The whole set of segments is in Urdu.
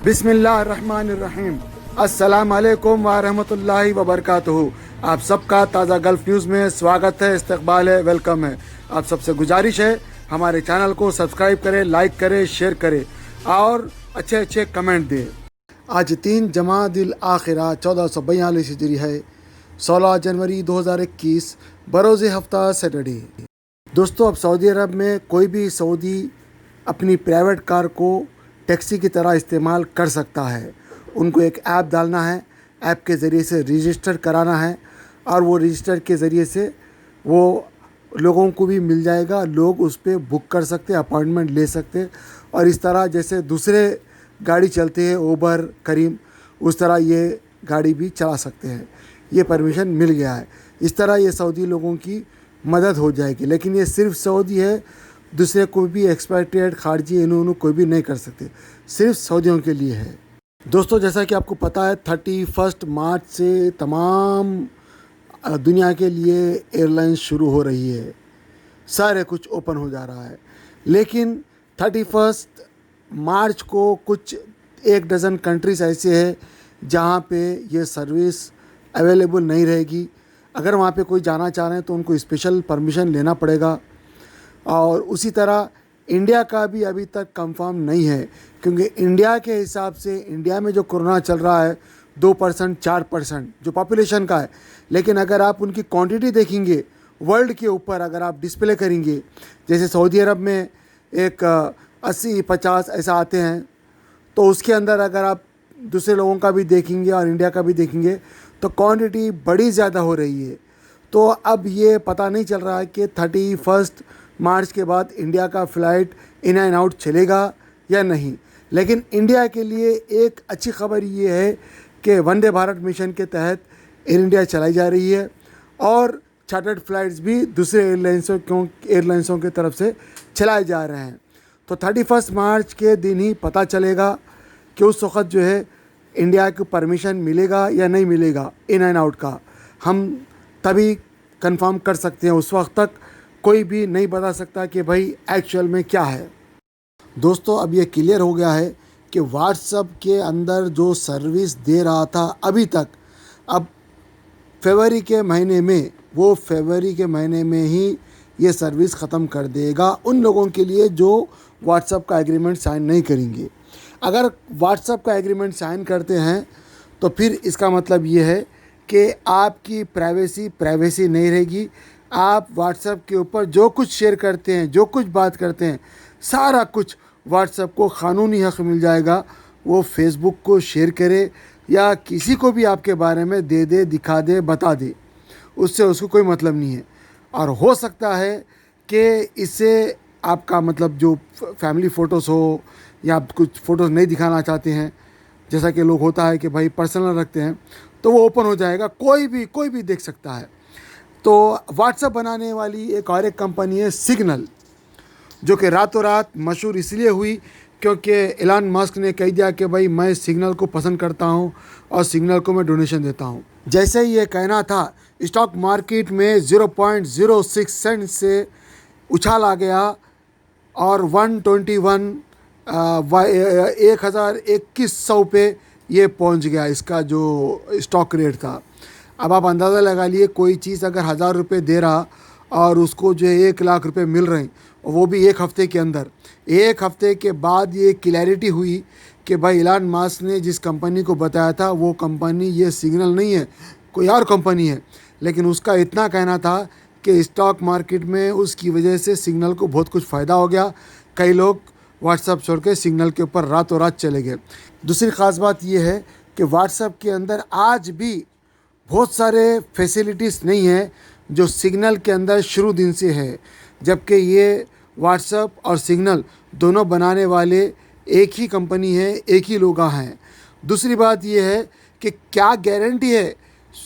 بسم اللہ الرحمن الرحیم۔ السلام علیکم ورحمۃ اللہ وبرکاتہ۔ آپ سب کا تازہ گلف نیوز میں سواگت ہے، استقبال ہے، ویلکم ہے۔ آپ سب سے گزارش ہے ہمارے چینل کو سبسکرائب کریں، لائک کریں، شیئر کریں اور اچھے کمنٹ دیں۔ آج 3 جمادی الاخرہ 1442 ہجری ہے، 16 جنوری 2021 بروز ہفتہ سیٹرڈے۔ دوستو، اب سعودی عرب میں کوئی بھی سعودی اپنی پرائیویٹ کار کو ٹیکسی کی طرح استعمال کر سکتا ہے۔ ان کو ایک ایپ ڈالنا ہے، ایپ کے ذریعے سے رجسٹر کرانا ہے اور وہ رجسٹر کے ذریعے سے وہ لوگوں کو بھی مل جائے گا۔ لوگ اس پہ بک کر سکتے، اپائنٹمنٹ لے سکتے اور اس طرح جیسے دوسرے گاڑی چلتے ہیں اوبر، کریم، اس طرح یہ گاڑی بھی چلا سکتے ہیں۔ یہ پرمیشن مل گیا ہے۔ اس طرح یہ سعودی لوگوں کی مدد ہو جائے گی، لیکن یہ صرف سعودی ہے، دوسرے کوئی بھی ایکسپیٹریٹ خارجی انہوں کوئی بھی نہیں کر سکتے، صرف سعودیوں کے لیے ہے۔ دوستو، جیسا کہ آپ کو پتہ ہے 31 مارچ سے تمام دنیا کے لیے ایئر لائنز شروع ہو رہی ہے، سارے کچھ اوپن ہو جا رہا ہے، لیکن 31 مارچ کو کچھ 1 ڈزن کنٹریز ایسے ہیں جہاں پہ یہ سروس اویلیبل نہیں رہے گی۔ اگر وہاں پہ کوئی جانا چاہ رہے ہیں تو ان کو اسپیشل پرمیشن لینا پڑے گا۔ اور اسی طرح انڈیا کا بھی ابھی تک کنفرم نہیں ہے، کیونکہ انڈیا کے حساب سے انڈیا میں جو کورونا چل رہا ہے 2% 4% جو پاپولیشن کا ہے، لیکن اگر آپ ان کی کوانٹٹی دیکھیں گے ورلڈ کے اوپر، اگر آپ ڈسپلے کریں گے، جیسے سعودی عرب میں ایک 80-50 ایسا آتے ہیں، تو اس کے اندر اگر آپ دوسرے لوگوں کا بھی دیکھیں گے اور انڈیا کا بھی دیکھیں گے تو کوانٹٹی بڑی زیادہ ہو رہی ہے۔ تو اب یہ پتہ نہیں چل رہا ہے کہ 31 مارچ کے بعد انڈیا کا فلائٹ ان اینڈ آؤٹ چلے گا یا نہیں، لیکن انڈیا کے لیے ایک اچھی خبر یہ ہے کہ وندے بھارت مشن کے تحت ایئر انڈیا چلائی جا رہی ہے اور چارٹرڈ فلائٹس بھی دوسرے ایئر لائنسوں کی طرف سے چلائے جا رہے ہیں۔ تو 31 مارچ کے دن ہی پتہ چلے گا کہ اس وقت جو ہے انڈیا کو پرمیشن ملے گا یا نہیں ملے گا ان اینڈ آؤٹ کا، ہم تبھی کنفرم کر سکتے ہیں۔ اس وقت تک کوئی بھی نہیں بتا سکتا کہ بھائی ایکچوئل میں کیا ہے۔ دوستو، اب یہ کلیئر ہو گیا ہے کہ واٹس ایپ کے اندر جو سروس دے رہا تھا ابھی تک، اب فروری کے مہینے میں ہی یہ سروس ختم کر دے گا ان لوگوں کے لیے جو واٹس ایپ کا ایگریمنٹ سائن نہیں کریں گے۔ اگر واٹس ایپ کا ایگریمنٹ سائن کرتے ہیں تو پھر اس کا مطلب یہ ہے کہ آپ کی پرائیویسی نہیں رہے گی۔ آپ واٹس ایپ کے اوپر جو کچھ شیئر کرتے ہیں، جو کچھ بات کرتے ہیں، سارا کچھ واٹس ایپ کو قانونی حق مل جائے گا۔ وہ فیس بک کو شیئر کرے یا کسی کو بھی آپ کے بارے میں دے دے، دکھا دے، بتا دے، اس سے اس کو کوئی مطلب نہیں ہے۔ اور ہو سکتا ہے کہ اس سے آپ کا مطلب جو فیملی فوٹوز ہو یا آپ کچھ فوٹوز نہیں دکھانا چاہتے ہیں، جیسا کہ لوگ ہوتا ہے کہ بھائی پرسنل رکھتے ہیں، تو وہ اوپن ہو جائے گا، کوئی بھی دیکھ سکتا ہے۔ تو واٹس ایپ بنانے والی ایک کمپنی ہے سگنل، جو کہ راتوں رات مشہور اس لیے ہوئی کیونکہ ایلن مسک نے کہہ دیا کہ بھائی میں سگنل کو پسند کرتا ہوں اور سگنل کو میں ڈونیشن دیتا ہوں۔ جیسے ہی یہ کہنا تھا، اسٹاک مارکیٹ میں 0.06 سینٹ سے اچھال آ گیا اور 1,2100 پہ یہ پہنچ گیا، اس کا جو اسٹاک ریٹ تھا۔ اب آپ اندازہ لگا لیے، کوئی چیز اگر 1,000 روپے دے رہا اور اس کو جو 1 لاکھ روپے مل رہے ہیں، وہ بھی 1 ہفتے کے اندر، 1 ہفتے کے بعد یہ کلیئرٹی ہوئی کہ بھائی ایلن مسک نے جس کمپنی کو بتایا تھا وہ کمپنی یہ سگنل نہیں ہے، کوئی اور کمپنی ہے، لیکن اس کا اتنا کہنا تھا کہ اسٹاک مارکیٹ میں اس کی وجہ سے سگنل کو بہت کچھ فائدہ ہو گیا۔ کئی لوگ واٹس ایپ چھوڑ کے سگنل کے اوپر راتوں رات چلے گئے۔ دوسری خاص بات یہ ہے کہ واٹس ایپ کے اندر آج بھی بہت سارے فیسیلیٹیز نہیں ہیں جو سگنل کے اندر شروع دن سے ہے، جبکہ یہ واٹس ایپ اور سگنل دونوں بنانے والے ایک ہی کمپنی ہے، ایک ہی لوگ ہیں۔ دوسری بات یہ ہے کہ کیا گارنٹی ہے،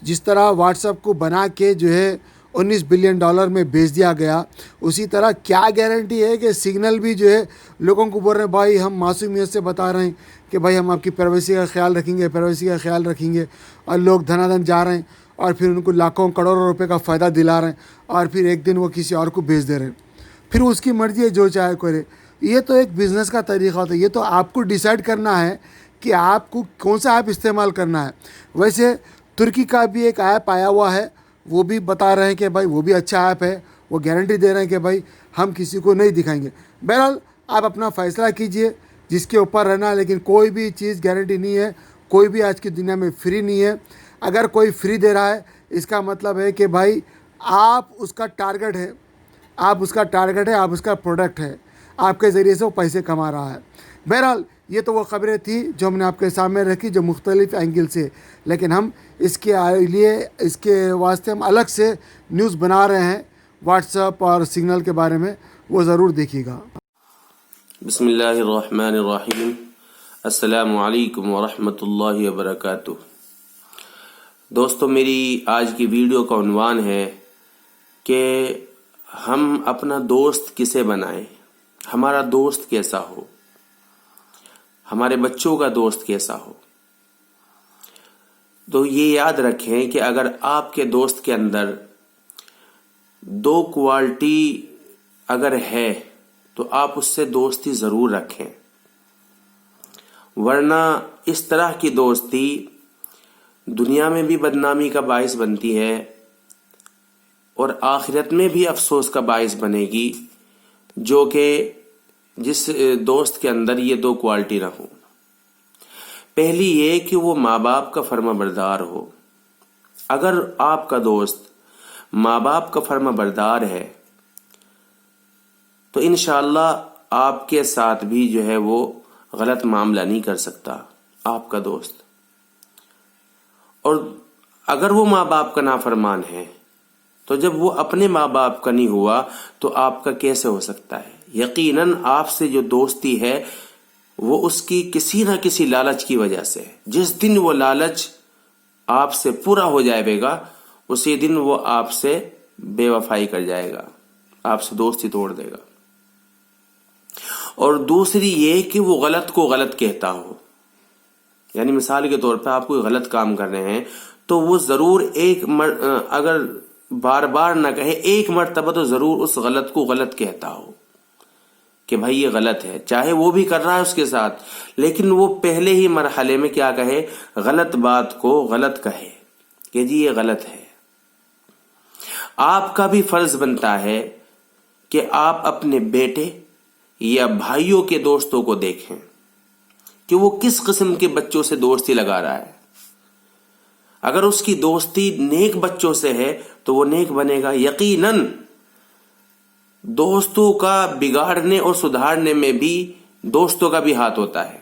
جس طرح واٹس ایپ کو بنا کے جو ہے $19 بلین میں بیچ دیا گیا، اسی طرح کیا گارنٹی ہے کہ سگنل بھی جو ہے لوگوں کو بول رہے ہیں بھائی ہم معصومیت سے بتا رہے ہیں کہ بھائی ہم آپ کی پرائیویسی کا خیال رکھیں گے، اور لوگ دھنا دھن جا رہے ہیں اور پھر ان کو لاکھوں کروڑوں روپے کا فائدہ دلا رہے ہیں اور پھر ایک دن وہ کسی اور کو بھیج دے رہے ہیں، پھر اس کی مرضی ہے جو چاہے کرے۔ یہ تو ایک بزنس کا طریقہ ہوتا ہے، یہ تو آپ کو ڈیسائیڈ کرنا ہے کہ آپ کو کون سا ایپ استعمال کرنا ہے. ویسے ترکی کا بھی ایک ایپ آیا ہوا ہے, وہ بھی بتا رہے ہیں کہ بھائی وہ بھی اچھا ایپ ہے, وہ گارنٹی دے رہے ہیں کہ بھائی ہم کسی کو نہیں دکھائیں گے. بہرحال آپ اپنا فیصلہ کیجئے جس کے اوپر رہنا, لیکن کوئی بھی چیز گارنٹی نہیں ہے, کوئی بھی آج کی دنیا میں فری نہیں ہے. اگر کوئی فری دے رہا ہے اس کا مطلب ہے کہ بھائی آپ اس کا ٹارگٹ ہے, آپ اس کا پروڈکٹ ہے, آپ کے ذریعے سے وہ پیسے کما رہا ہے. بہرحال یہ تو وہ خبریں تھیں جو ہم نے آپ کے سامنے رکھی, جو مختلف اینگل سے, لیکن ہم اس کے لیے اس کے واسطے ہم الگ سے نیوز بنا رہے ہیں واٹس ایپ اور سگنل کے بارے میں, وہ ضرور دیکھیے گا. بسم اللہ الرحمن الرحیم. السلام علیکم ورحمۃ اللہ وبرکاتہ. دوستو, میری آج کی ویڈیو کا عنوان ہے کہ ہم اپنا دوست کسے بنائیں, ہمارا دوست کیسا ہو, ہمارے بچوں کا دوست کیسا ہو. تو یہ یاد رکھیں کہ اگر آپ کے دوست کے اندر دو کوالٹی اگر ہے تو آپ اس سے دوستی ضرور رکھیں, ورنہ اس طرح کی دوستی دنیا میں بھی بدنامی کا باعث بنتی ہے اور آخرت میں بھی افسوس کا باعث بنے گی, جو کہ جس دوست کے اندر یہ دو کوالٹی نہ ہو. پہلی یہ کہ وہ ماں باپ کا فرما بردار ہو. اگر آپ کا دوست ماں باپ کا فرما بردار ہے تو انشاءاللہ آپ کے ساتھ بھی جو ہے وہ غلط معاملہ نہیں کر سکتا آپ کا دوست. اور اگر وہ ماں باپ کا نافرمان ہے تو جب وہ اپنے ماں باپ کا نہیں ہوا تو آپ کا کیسے ہو سکتا ہے؟ یقیناً آپ سے جو دوستی ہے وہ اس کی کسی نہ کسی لالچ کی وجہ سے. جس دن وہ لالچ آپ سے پورا ہو جائے گا اسی دن وہ آپ سے بے وفائی کر جائے گا, آپ سے دوستی توڑ دے گا. اور دوسری یہ کہ وہ غلط کو غلط کہتا ہو. یعنی مثال کے طور پہ آپ کوئی غلط کام کر رہے ہیں تو وہ ضرور اگر بار بار نہ کہے, ایک مرتبہ تو ضرور اس غلط کو غلط کہتا ہو کہ بھائی یہ غلط ہے, چاہے وہ بھی کر رہا ہے اس کے ساتھ, لیکن وہ پہلے ہی مرحلے میں کیا کہے, غلط بات کو غلط کہے کہ جی یہ غلط ہے. آپ کا بھی فرض بنتا ہے کہ آپ اپنے بیٹے یا بھائیوں کے دوستوں کو دیکھیں کہ وہ کس قسم کے بچوں سے دوستی لگا رہا ہے. اگر اس کی دوستی نیک بچوں سے ہے تو وہ نیک بنے گا. یقیناً دوستوں کا بگاڑنے اور سدھارنے میں بھی دوستوں کا بھی ہاتھ ہوتا ہے.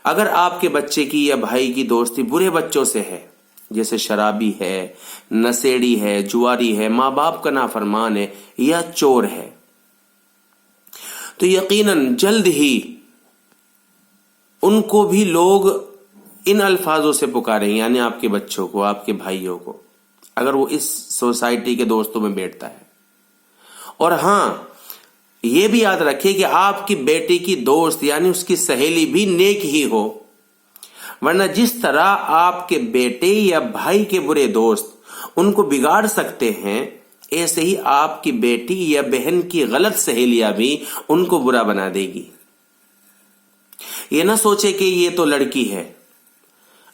اگر آپ کے بچے کی یا بھائی کی دوستی برے بچوں سے ہے, جیسے شرابی ہے, نشیڑی ہے, جواری ہے, ماں باپ کا نافرمان ہے یا چور ہے, تو یقیناً جلد ہی ان کو بھی لوگ ان الفاظوں سے پکاریں, یعنی آپ کے بچوں کو, آپ کے بھائیوں کو, اگر وہ اس سوسائٹی کے دوستوں میں بیٹھتا ہے. اور ہاں یہ بھی یاد رکھیں کہ آپ کی بیٹی کی دوست یعنی اس کی سہیلی بھی نیک ہی ہو, ورنہ جس طرح آپ کے بیٹے یا بھائی کے برے دوست ان کو بگاڑ سکتے ہیں, ایسے ہی آپ کی بیٹی یا بہن کی غلط سہیلیاں بھی ان کو برا بنا دے گی. یہ نہ سوچے کہ یہ تو لڑکی ہے,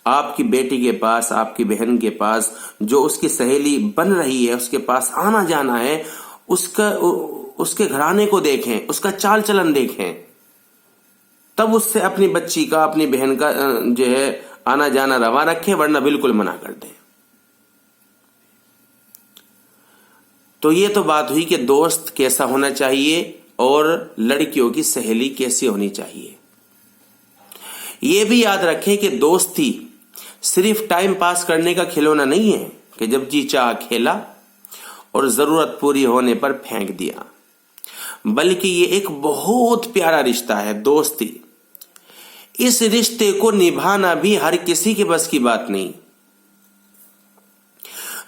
آپ کی بیٹی کے پاس, آپ کی بہن کے پاس جو اس کی سہیلی بن رہی ہے, اس کے پاس آنا جانا ہے, اس کے گھرانے کو دیکھیں, اس کا چال چلن دیکھیں, تب اس سے اپنی بچی کا, اپنی بہن کا جو ہے آنا جانا روا رکھیں, ورنہ بالکل منع کر دیں. تو یہ تو بات ہوئی کہ دوست کیسا ہونا چاہیے اور لڑکیوں کی سہیلی کیسی ہونی چاہیے. یہ بھی یاد رکھیں کہ دوستی صرف ٹائم پاس کرنے کا کھلونا نہیں ہے کہ جب جی چاہ کھیلا اور ضرورت پوری ہونے پر پھینک دیا, بلکہ یہ ایک بہت پیارا رشتہ ہے دوستی. اس رشتے کو نبھانا بھی ہر کسی کے بس کی بات نہیں.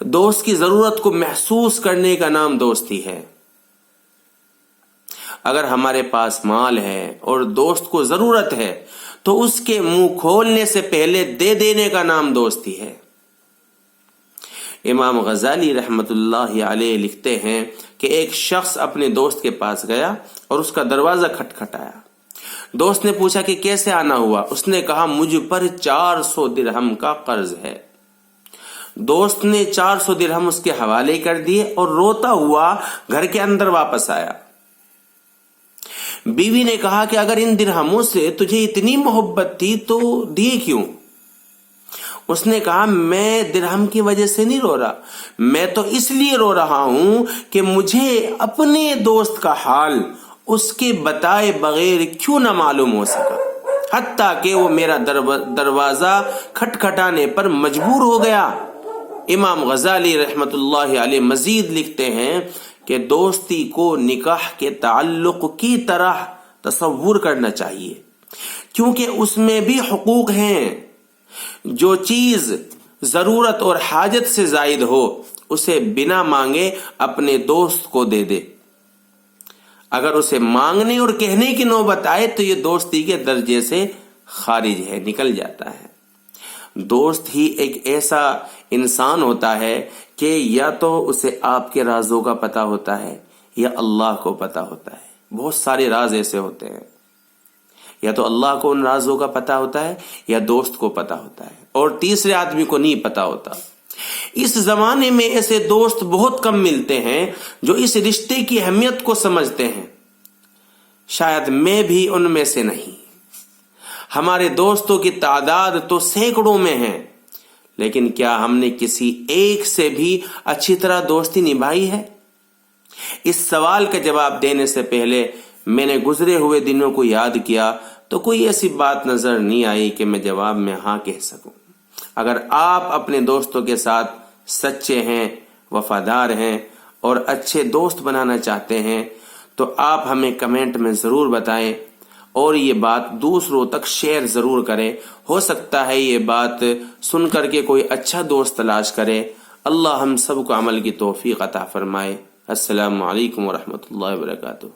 دوست کی ضرورت کو محسوس کرنے کا نام دوستی ہے. اگر ہمارے پاس مال ہے اور دوست کو ضرورت ہے تو اس کے منہ کھولنے سے پہلے دے دینے کا نام دوستی ہے. امام غزالی رحمت اللہ علیہ لکھتے ہیں کہ ایک شخص اپنے دوست کے پاس گیا اور اس کا دروازہ کھٹکھٹایا دوست نے پوچھا کہ کیسے آنا ہوا؟ اس نے کہا مجھ پر 400 درہم کا قرض ہے۔ دوست نے 400 درہم اس کے حوالے کر دیے اور روتا ہوا گھر کے اندر واپس آیا۔ بیوی نے کہا کہ اگر ان درہموں سے تجھے اتنی محبت تھی تو دیے کیوں؟ اس نے کہا میں درہم کی وجہ سے نہیں رو رہا، میں تو اس لیے رو رہا ہوں کہ مجھے اپنے دوست کا حال اس کے بتائے بغیر کیوں نہ معلوم ہو سکا، حتیٰ کہ وہ میرا دروازہ کھٹکھٹانے پر مجبور ہو گیا۔ امام غزالی رحمت اللہ علیہ مزید لکھتے ہیں کہ دوستی کو نکاح کے تعلق کی طرح تصور کرنا چاہیے، کیونکہ اس میں بھی حقوق ہیں۔ جو چیز ضرورت اور حاجت سے زائد ہو اسے بنا مانگے اپنے دوست کو دے دے۔ اگر اسے مانگنے اور کہنے کی نوبت آئے تو یہ دوستی کے درجے سے خارج ہے، نکل جاتا ہے۔ دوست ہی ایک ایسا انسان ہوتا ہے کہ یا تو اسے آپ کے رازوں کا پتہ ہوتا ہے یا اللہ کو پتہ ہوتا ہے۔ بہت سارے راز ایسے ہوتے ہیں، یا تو اللہ کو ان رازوں کا پتہ ہوتا ہے یا دوست کو پتہ ہوتا ہے، اور تیسرے آدمی کو نہیں پتہ ہوتا۔ اس زمانے میں ایسے دوست بہت کم ملتے ہیں جو اس رشتے کی اہمیت کو سمجھتے ہیں۔ شاید میں بھی ان میں سے نہیں۔ ہمارے دوستوں کی تعداد تو سینکڑوں میں ہے، لیکن کیا ہم نے کسی ایک سے بھی اچھی طرح دوستی نبھائی ہے؟ اس سوال کا جواب دینے سے پہلے میں نے گزرے ہوئے دنوں کو یاد کیا تو کوئی ایسی بات نظر نہیں آئی کہ میں جواب میں ہاں کہہ سکوں۔ اگر آپ اپنے دوستوں کے ساتھ سچے ہیں، وفادار ہیں اور اچھے دوست بنانا چاہتے ہیں تو آپ ہمیں کمنٹ میں ضرور بتائیں، اور یہ بات دوسروں تک شیئر ضرور کریں۔ ہو سکتا ہے یہ بات سن کر کے کوئی اچھا دوست تلاش کرے۔ اللہ ہم سب کو عمل کی توفیق عطا فرمائے۔ السلام علیکم ورحمۃ اللہ وبرکاتہ۔